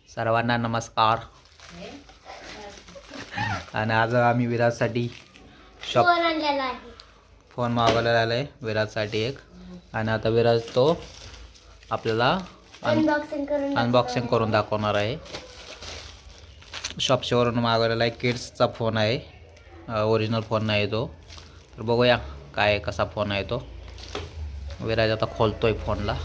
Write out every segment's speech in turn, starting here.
सर्वांना नमस्कार. आणि आज आम्ही विराजसाठी फोन मागवलेला आहे विराजसाठी एक. आणि आता विराज तो आपल्याला अनबॉक्सिंग करून दाखवणार आहे. शॉपशीवरून मागवलेला आहे. किड्सचा फोन आहे, ओरिजिनल फोन नाही तो. तर बघूया काय कसा फोन आहे तो. विराज आता खोलतोय फोनला.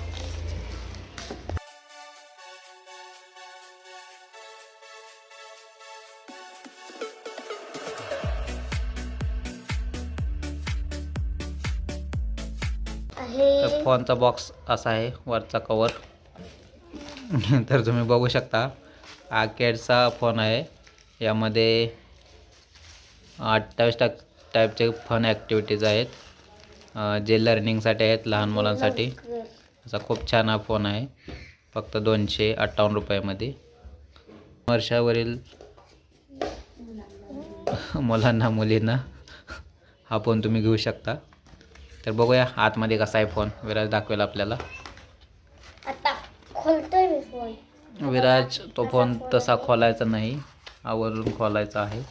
तर फोनचा बॉक्स असा आहे, वरचा कवर. तर तुम्ही बघू शकता हा कॅडचा फोन आहे. यामध्ये 28 टाईपचे फन ॲक्टिव्हिटीज आहेत, जे लर्निंगसाठी आहेत, लहान मुलांसाठी. असा खूप छान हा फोन आहे, फक्त 258 रुपयामध्ये. वर्षावरील मुलांना मुलींना हा फोन तुम्ही घेऊ शकता. तर बघूया आतमध्ये कसा आहे फोन. विराज दाखवेल आपल्याला. आता खोलतोय मी फोन. विराज तो फोन तसा खोलायचा नाही, आवरून खोलायचा आहे.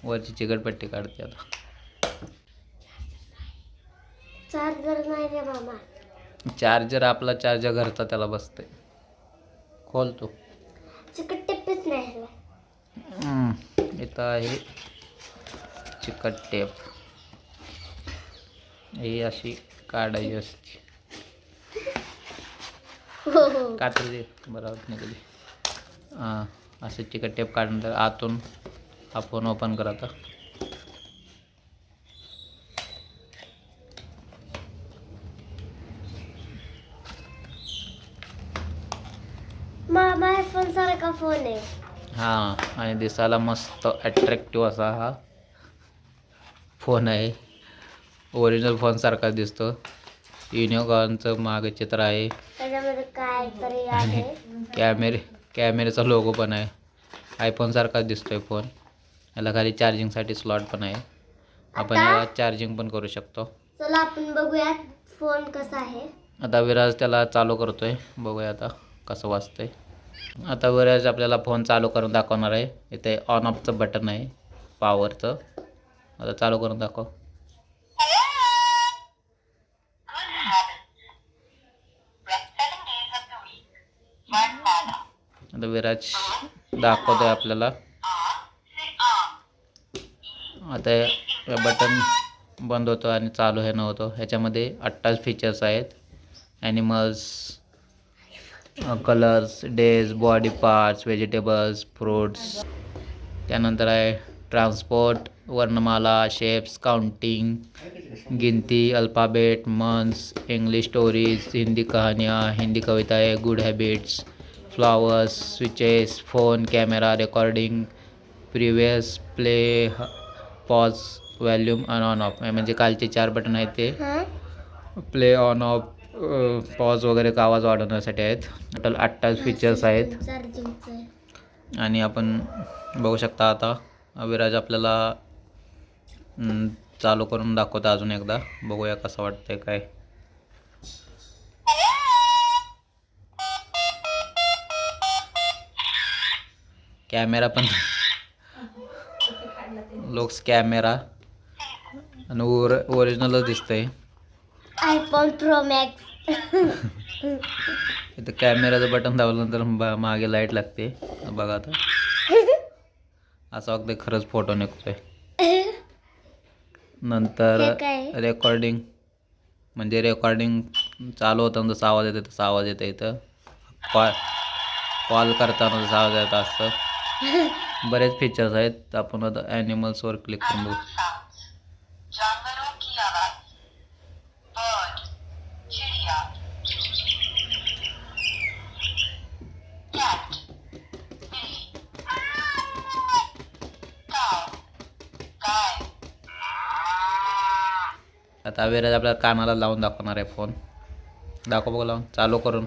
वरची चिकटपट्टी काढते आता. चार्जर नाही रे मामा. चार्जर आपला चार्जर घरचा त्याला बसतंय. खोलतो. चिकट टेपच नाही. इथं आहे चिकट टेप. ही अशी काढायची असते. कात्री दे बरोबर निघाली. असे चिकट टेप काढून आतून हा फोन ओपन करा. आता मामा आयफोन सारखा फोन आहे. हां, आणि दिसायला मस्त अट्रॅक्टिव्ह असा हा फोन आहे. ओरिजिनल फोन सारखा दिसतो. युनिकॉर्नचं मागे चित्र आहे. त्याच्यामध्ये काय तरी आणि आहे. कॅमेऱ्याचा लोगो पण आहे. आयफोन सारखाच दिसतोय फोन. याला खाली चार्जिंगसाठी स्लॉट पण आहे. आपण याला चार्जिंग पण करू शकतो. चला आपण बघूया फोन कसा आहे. आता विराज त्याला चालू करतोय. बघूया आता कसं वाजतंय. आता विराज आपल्याला फोन चालू करून दाखवणार आहे. इथे ऑन ऑफचं बटन आहे, पॉवरचं. आता चालू करून दाखव. आता विराज दाखवतोय आपल्याला. आता हे बटन बंद होतं आणि चालू हे नव्हतं. ह्याच्यामध्ये 28 फीचर्स आहेत. Animals, colours, days, body parts, vegetables, fruits. त्यानंतर आहे ट्रान्सपोर्ट, वर्णमाला, शेप्स, काउंटिंग, गिनती, alphabet, months, English stories, Hindi कहानियाँ, हिंदी कविताएं, good habits, flowers, switches, phone, camera, recording, previous, play, pause, volume आणि ऑन ऑफ. म्हणजे कालचे 4 बटन आहेत ते प्ले, ऑन ऑफ, पॉज वगैरे का आवाज वाढवण्यासाठी आहेत. टोटल 28 फीचर्स आहेत. आणि आपण बघू शकता आता विराज आपल्याला चालू करून दाखवतो अजून एकदा. बघूया कसं वाटतंय काय. कॅमेरा पण लोक्स कॅमेरा आणि ओरिजिनलच दिसतंय. IPhone pro max. इथं कॅमेराचं बटन दाबल्यानंतर मागे लाईट लागते. बघा आता असं वाटतं खरंच फोटो निघतोय. नंतर रेकॉर्डिंग, म्हणजे रेकॉर्डिंग चालू होताना जसा आवाज येतो तसा आवाज येतो. इथं कॉल करताना जसा आवाज येतो असं बरेच फीचर्स आहेत. आपण आता ॲनिमल्सवर क्लिक करून बघू. आता विराज आपल्याला कानाला लावून दाखवणार आहे फोन. दाखव बघू लावून, चालू करून.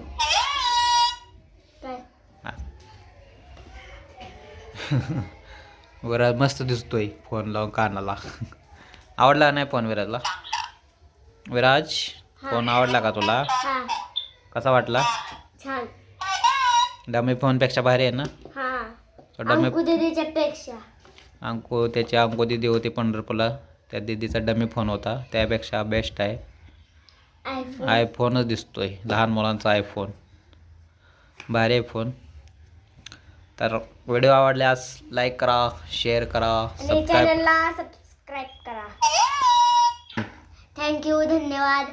विराज मस्त दिसतोय फोन लावून कानाला. आवडला नाही फोन विराजला? विराज फोन आवडला का तुला? कसा वाटला? छान. डमी फोनपेक्षा भारी आहे ना. हा डमी अंकु दीदीच्या पेक्षा. अंकु दिदी होती पंढरपूरला, त्या दिदीचा डमी फोन होता, त्यापेक्षा बेस्ट आहे. आयफोन. आयफोनच दिसतोय, लहान मुलांचा आयफोन भारी आहे फोन. तर व्हिडिओ आवडल्यास लाईक करा, शेअर करा, आणि सबस्क्राईब. चॅनलला सबस्क्राईब करा. थँक्यू, धन्यवाद.